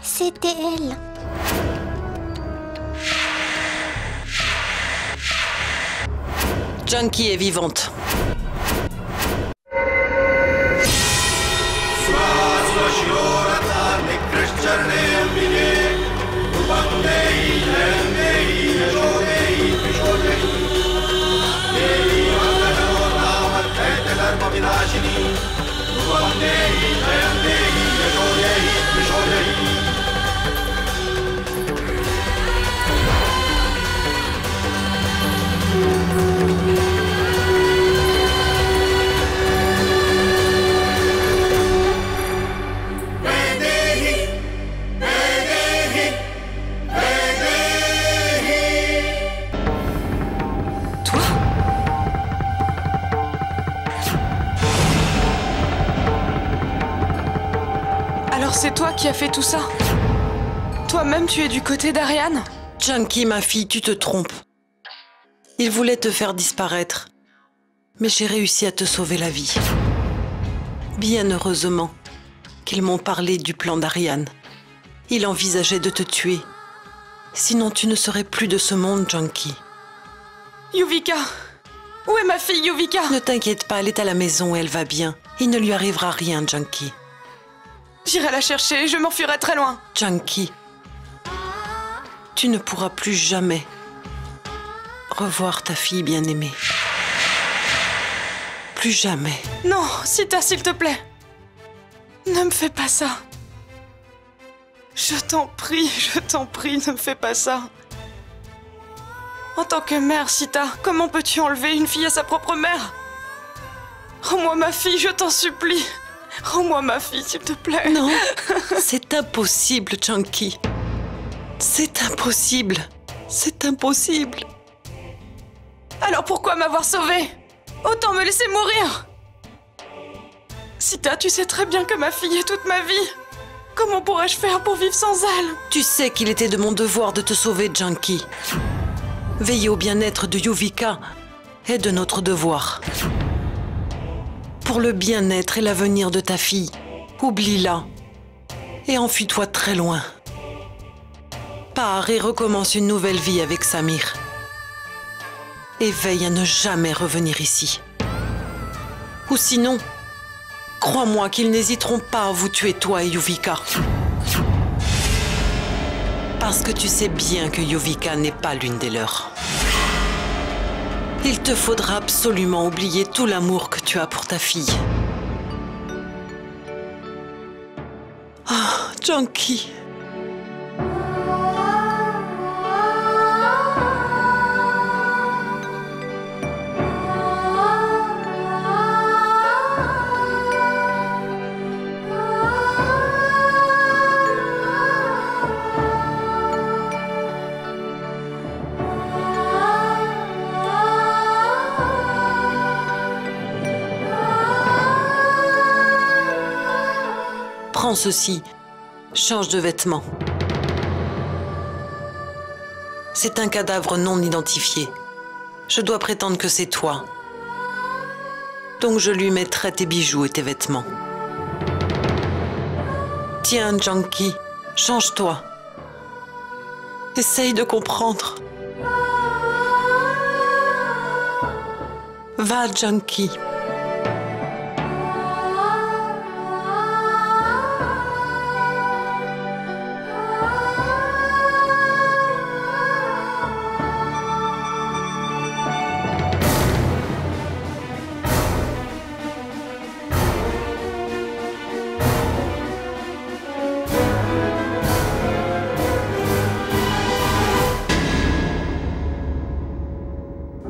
C'était elle. Junkie est vivante. Toi? Alors c'est toi qui as fait tout ça? Toi-même tu es du côté d'Ariane? Junkie, ma fille, tu te trompes. Il voulait te faire disparaître. Mais j'ai réussi à te sauver la vie. Bien heureusement qu'ils m'ont parlé du plan d'Ariane. Il envisageait de te tuer. Sinon tu ne serais plus de ce monde, Junkie. Yuvika! Où est ma fille, Yuvika? Ne t'inquiète pas, elle est à la maison et elle va bien. Il ne lui arrivera rien, Junkie. J'irai la chercher, je m'enfuirai très loin. Junkie, tu ne pourras plus jamais revoir ta fille bien-aimée. Plus jamais. Non, Sita, s'il te plaît. Ne me fais pas ça. Je t'en prie, ne me fais pas ça. En tant que mère, Sita, comment peux-tu enlever une fille à sa propre mère? Rends-moi ma fille, je t'en supplie. Rends-moi ma fille, s'il te plaît. Non, c'est impossible, Junkie. C'est impossible. C'est impossible. Alors pourquoi m'avoir sauvée? Autant me laisser mourir. Sita, tu sais très bien que ma fille est toute ma vie. Comment pourrais-je faire pour vivre sans elle? Tu sais qu'il était de mon devoir de te sauver, Junkie. Veiller au bien-être de Yuvika est de notre devoir. Pour le bien-être et l'avenir de ta fille, oublie-la et enfuis-toi très loin. Pars et recommence une nouvelle vie avec Samir. Et veille à ne jamais revenir ici. Ou sinon, crois-moi qu'ils n'hésiteront pas à vous tuer, toi et Yuvika. Parce que tu sais bien que Yuvika n'est pas l'une des leurs. Il te faudra absolument oublier tout l'amour que tu as pour ta fille. Ah, Junkie. Prends ceci, change de vêtements. C'est un cadavre non identifié. Je dois prétendre que c'est toi. Donc je lui mettrai tes bijoux et tes vêtements. Tiens, Junkie, change-toi. Essaye de comprendre. Va, Junkie.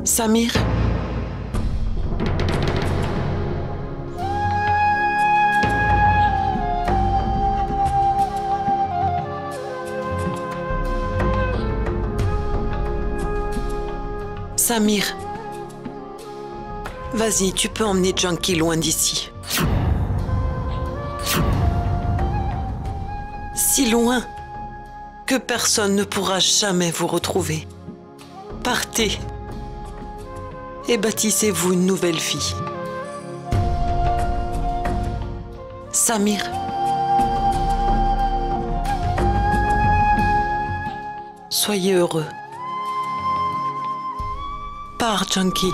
Samir? Samir, vas-y, tu peux emmener Junkie loin d'ici. Si loin que personne ne pourra jamais vous retrouver. Partez et bâtissez-vous une nouvelle vie. Samir. Soyez heureux. Pars, Junkie.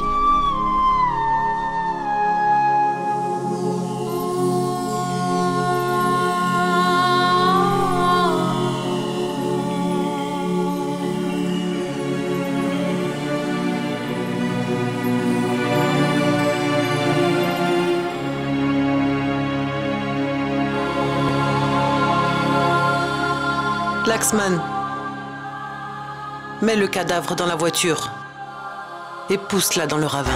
Laxman, mets le cadavre dans la voiture et pousse-la dans le ravin.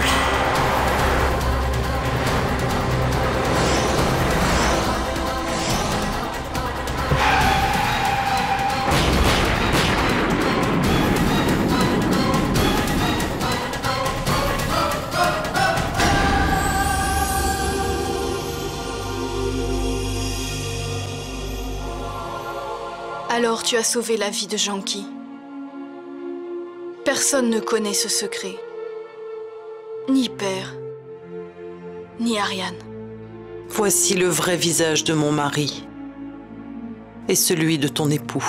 Alors tu as sauvé la vie de Junkie. Personne ne connaît ce secret. Ni Père, ni Ariane. Voici le vrai visage de mon mari et celui de ton époux.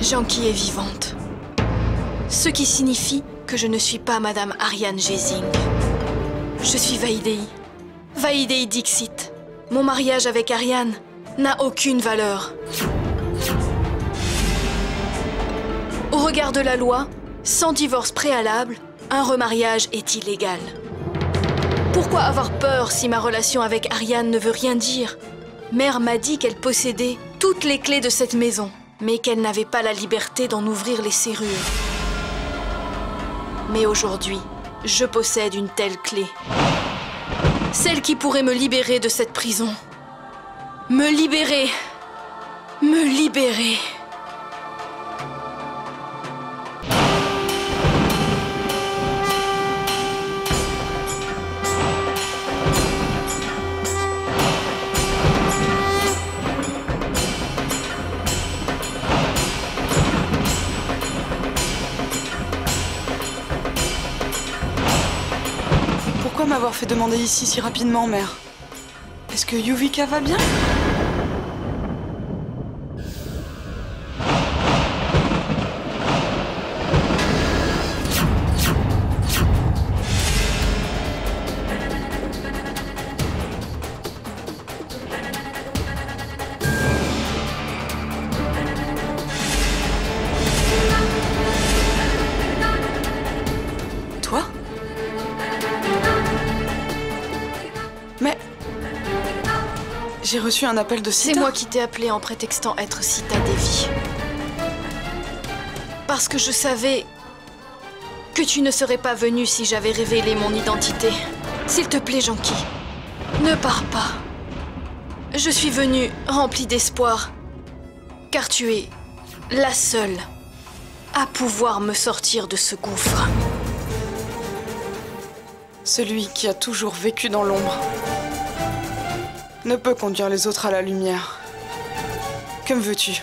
Junkie est vivante. Ce qui signifie que je ne suis pas Madame Ariane Gésing. Je suis Vaidéi. Vaidéi Dixit. Mon mariage avec Ariane n'a aucune valeur. Au regard de la loi, sans divorce préalable, un remariage est illégal. Pourquoi avoir peur si ma relation avec Ariane ne veut rien dire? Mère m'a dit qu'elle possédait toutes les clés de cette maison, mais qu'elle n'avait pas la liberté d'en ouvrir les serrures. Mais aujourd'hui, je possède une telle clé. Celle qui pourrait me libérer de cette prison. Me libérer. Me libérer. Pourquoi m'avoir fait demander ici si rapidement, mère? Est-ce que Yuvika va bien? Toi? Mais... j'ai reçu un appel de Sita. C'est moi qui t'ai appelé en prétextant être Sita Devi. Parce que je savais que tu ne serais pas venu si j'avais révélé mon identité. S'il te plaît, Junkie, ne pars pas. Je suis venue remplie d'espoir, car tu es la seule à pouvoir me sortir de ce gouffre. Celui qui a toujours vécu dans l'ombre ne peut conduire les autres à la lumière. Que me veux-tu,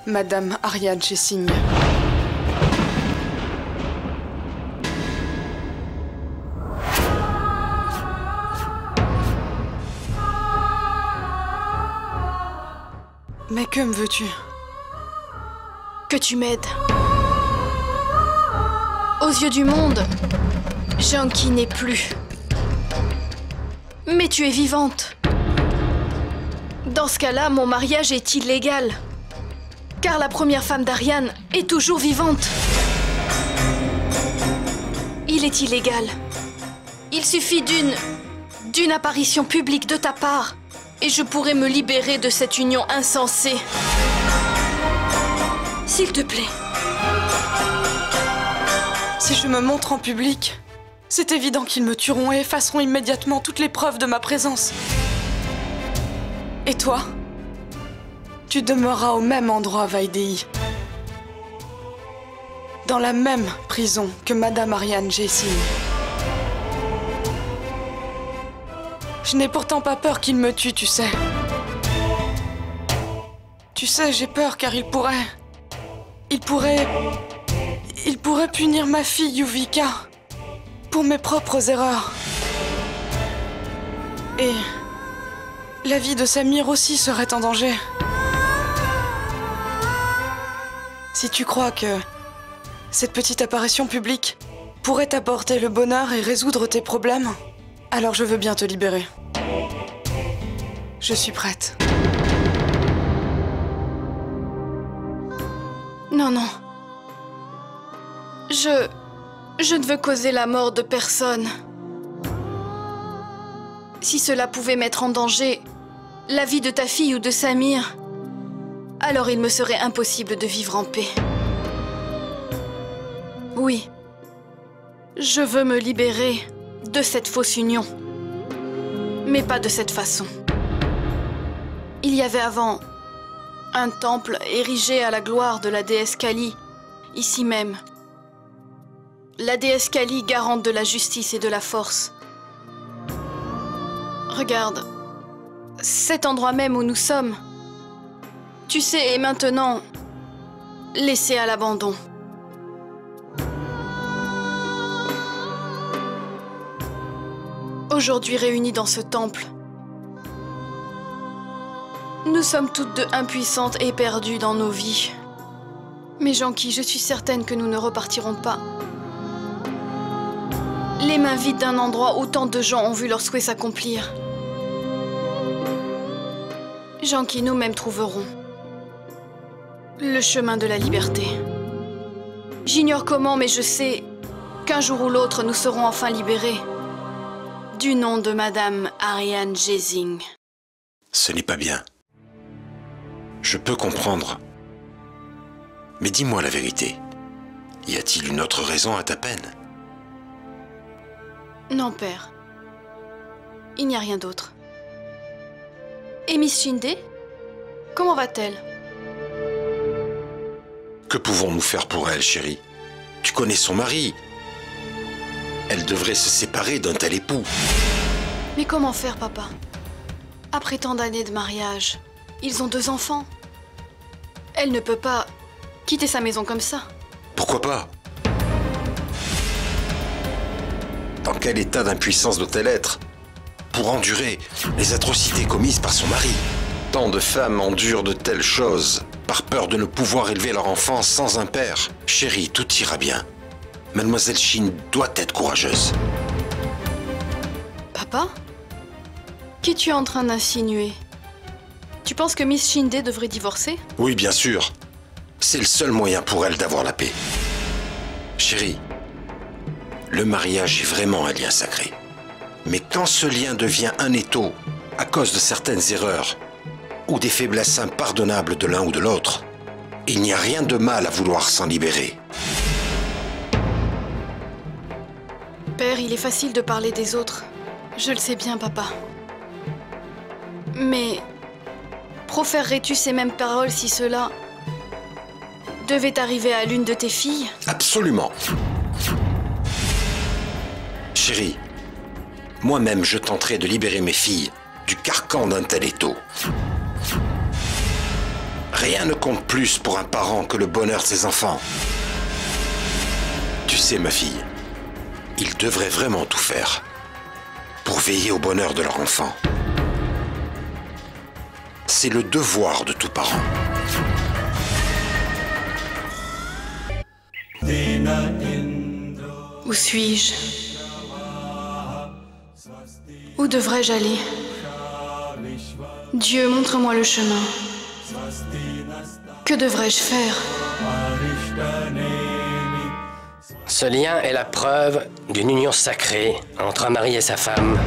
Madame Ariane Gésing? Mais que me veux-tu? Que tu m'aides. Aux yeux du monde, Junkie n'est plus. Mais tu es vivante. Dans ce cas-là, mon mariage est illégal. Car la première femme d'Ariane est toujours vivante. Il est illégal. Il suffit d'une apparition publique de ta part et je pourrais me libérer de cette union insensée. S'il te plaît. Si je me montre en public, c'est évident qu'ils me tueront et effaceront immédiatement toutes les preuves de ma présence. Et toi, tu demeureras au même endroit, Vaidéi. Dans la même prison que Madame Ariane Gésing. Je n'ai pourtant pas peur qu'il me tue, tu sais. Tu sais, j'ai peur car il pourrait... il pourrait punir ma fille Yuvika pour mes propres erreurs. Et la vie de Samir aussi serait en danger. Si tu crois que cette petite apparition publique pourrait t'apporter le bonheur et résoudre tes problèmes, alors je veux bien te libérer. Je suis prête. Non, non. Je ne veux causer la mort de personne. Si cela pouvait mettre en danger la vie de ta fille ou de Samir, alors il me serait impossible de vivre en paix. Oui, je veux me libérer de cette fausse union, mais pas de cette façon. Il y avait avant un temple érigé à la gloire de la déesse Kali, ici même. La déesse Kali, garante de la justice et de la force. Regarde, cet endroit même où nous sommes, tu sais, est maintenant laissé à l'abandon. Aujourd'hui réunis dans ce temple, nous sommes toutes deux impuissantes et perdues dans nos vies. Mais Janki, je suis certaine que nous ne repartirons pas les mains vides d'un endroit où tant de gens ont vu leurs souhaits s'accomplir. Janki, nous-mêmes trouverons le chemin de la liberté. J'ignore comment, mais je sais qu'un jour ou l'autre, nous serons enfin libérés du nom de Madame Ariane Jezing. Ce n'est pas bien. Je peux comprendre. Mais dis-moi la vérité. Y a-t-il une autre raison à ta peine? Non, père. Il n'y a rien d'autre. Et Miss Shinde? Comment va-t-elle? Que pouvons-nous faire pour elle, chérie? Tu connais son mari. Elle devrait se séparer d'un tel époux. Mais comment faire, papa? Après tant d'années de mariage, ils ont 2 enfants. Elle ne peut pas quitter sa maison comme ça. Pourquoi pas? Dans quel état d'impuissance doit-elle être pour endurer les atrocités commises par son mari? Tant de femmes endurent de telles choses par peur de ne pouvoir élever leur enfant sans un père. Chérie, tout ira bien. Mademoiselle Shin doit être courageuse. Papa? Qu'es-tu en train d'insinuer? Tu penses que Miss Shinde devrait divorcer? Oui, bien sûr. C'est le seul moyen pour elle d'avoir la paix. Chérie, le mariage est vraiment un lien sacré. Mais quand ce lien devient un étau à cause de certaines erreurs ou des faiblesses impardonnables de l'un ou de l'autre, il n'y a rien de mal à vouloir s'en libérer. Père, il est facile de parler des autres. Je le sais bien, papa. Mais proférerais-tu ces mêmes paroles si cela devait arriver à l'une de tes filles? Absolument. Chérie, moi-même je tenterai de libérer mes filles du carcan d'un tel étau. Rien ne compte plus pour un parent que le bonheur de ses enfants. Tu sais, ma fille, ils devraient vraiment tout faire pour veiller au bonheur de leur enfant. C'est le devoir de tout parent. Où suis-je? Où devrais-je aller? Dieu, montre-moi le chemin. Que devrais-je faire? Ce lien est la preuve d'une union sacrée entre un mari et sa femme.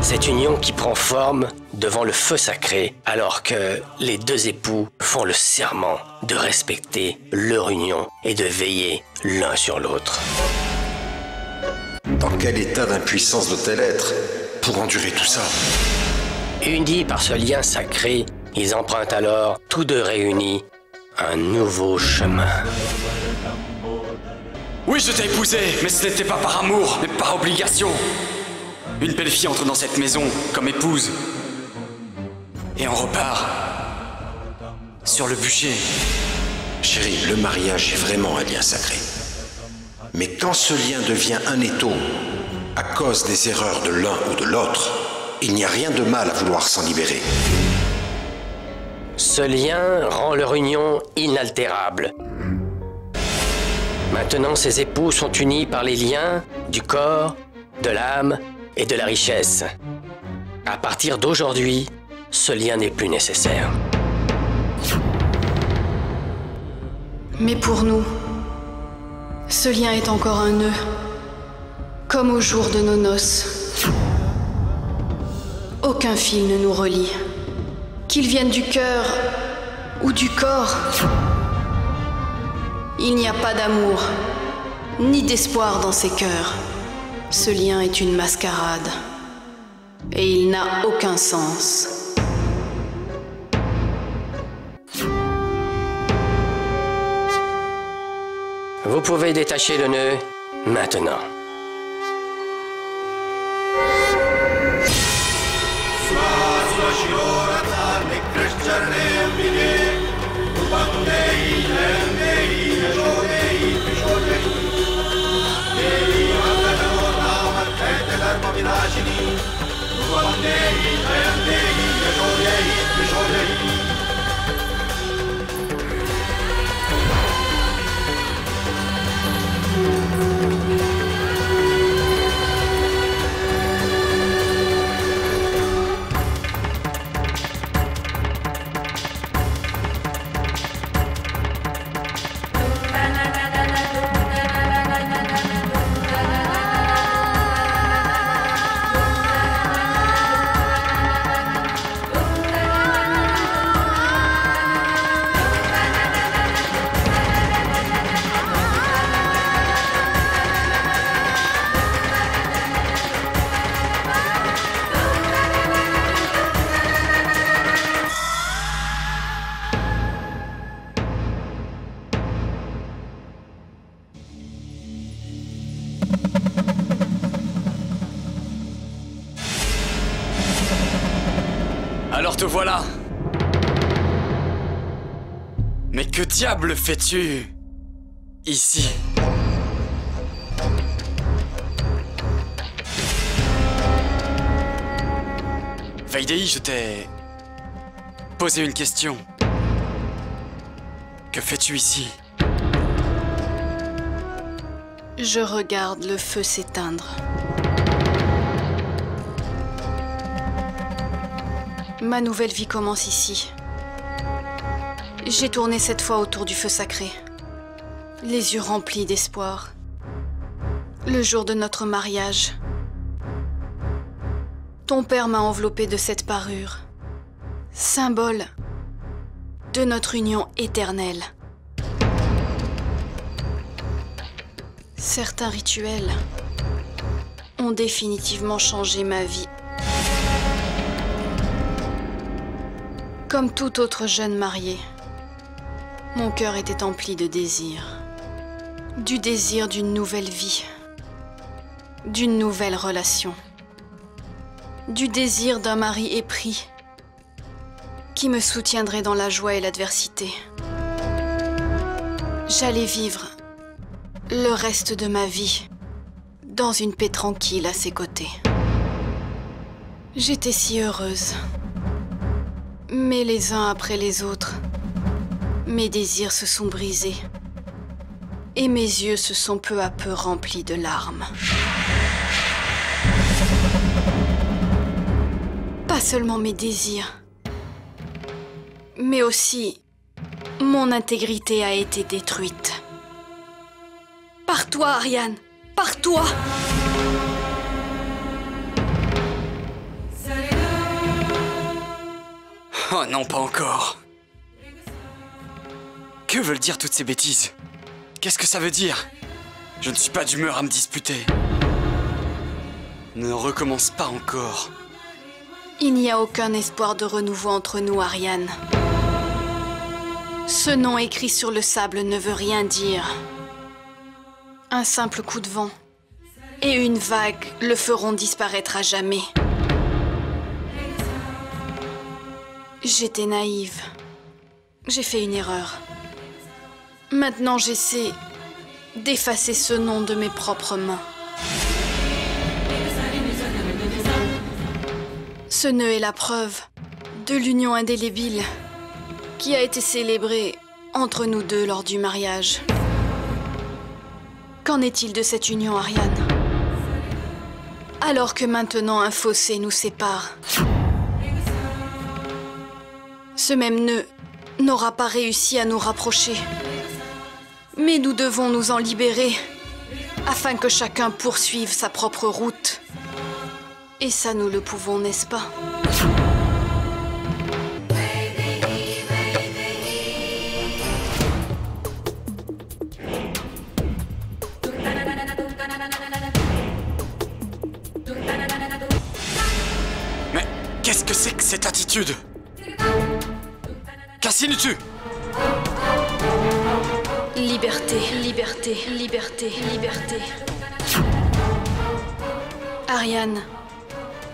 Cette union qui prend forme devant le feu sacré, alors que les 2 époux font le serment de respecter leur union et de veiller l'un sur l'autre. Dans quel état d'impuissance doit-elle être pour endurer tout ça? Unis par ce lien sacré, ils empruntent alors, tous 2 réunis, un nouveau chemin. Oui, je t'ai épousé, mais ce n'était pas par amour, mais par obligation. Une belle fille entre dans cette maison comme épouse. Et on repart sur le bûcher. Chérie, le mariage est vraiment un lien sacré. Mais quand ce lien devient un étau à cause des erreurs de l'un ou de l'autre, il n'y a rien de mal à vouloir s'en libérer. Ce lien rend leur union inaltérable. Maintenant, ces époux sont unis par les liens du corps, de l'âme et de la richesse. À partir d'aujourd'hui, ce lien n'est plus nécessaire. Mais pour nous, ce lien est encore un nœud, comme au jour de nos noces. Aucun fil ne nous relie, qu'il vienne du cœur ou du corps. Il n'y a pas d'amour, ni d'espoir dans ces cœurs. Ce lien est une mascarade, et il n'a aucun sens. Vous pouvez détacher le nœud maintenant. Alors te voilà. Mais que diable fais-tu ici? Vaidéi, je t'ai posé une question. Que fais-tu ici? Je regarde le feu s'éteindre. Ma nouvelle vie commence ici. J'ai tourné cette fois autour du feu sacré, les yeux remplis d'espoir. Le jour de notre mariage, ton père m'a enveloppée de cette parure, symbole de notre union éternelle. Certains rituels ont définitivement changé ma vie. Comme tout autre jeune marié, mon cœur était empli de désir. Du désir d'une nouvelle vie, d'une nouvelle relation. Du désir d'un mari épris qui me soutiendrait dans la joie et l'adversité. J'allais vivre le reste de ma vie dans une paix tranquille à ses côtés. J'étais si heureuse. Mais les uns après les autres, mes désirs se sont brisés et mes yeux se sont peu à peu remplis de larmes. Pas seulement mes désirs, mais aussi mon intégrité a été détruite. Par toi, Ariane, par toi! Oh non, pas encore. Que veulent dire toutes ces bêtises? Qu'est-ce que ça veut dire? Je ne suis pas d'humeur à me disputer. Ne recommence pas encore. Il n'y a aucun espoir de renouveau entre nous, Ariane. Ce nom écrit sur le sable ne veut rien dire. Un simple coup de vent et une vague le feront disparaître à jamais. J'étais naïve. J'ai fait une erreur. Maintenant, j'essaie d'effacer ce nom de mes propres mains. Ce nœud est la preuve de l'union indélébile qui a été célébrée entre nous deux lors du mariage. Qu'en est-il de cette union, Ariane? Alors que maintenant un fossé nous sépare. Ce même nœud n'aura pas réussi à nous rapprocher. Mais nous devons nous en libérer afin que chacun poursuive sa propre route. Et ça, nous le pouvons, n'est-ce pas? Mais qu'est-ce que c'est que cette attitude? Qu'insinues-tu? Liberté, liberté, liberté, liberté. Ariane,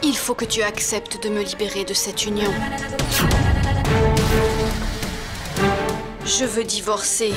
il faut que tu acceptes de me libérer de cette union. Je veux divorcer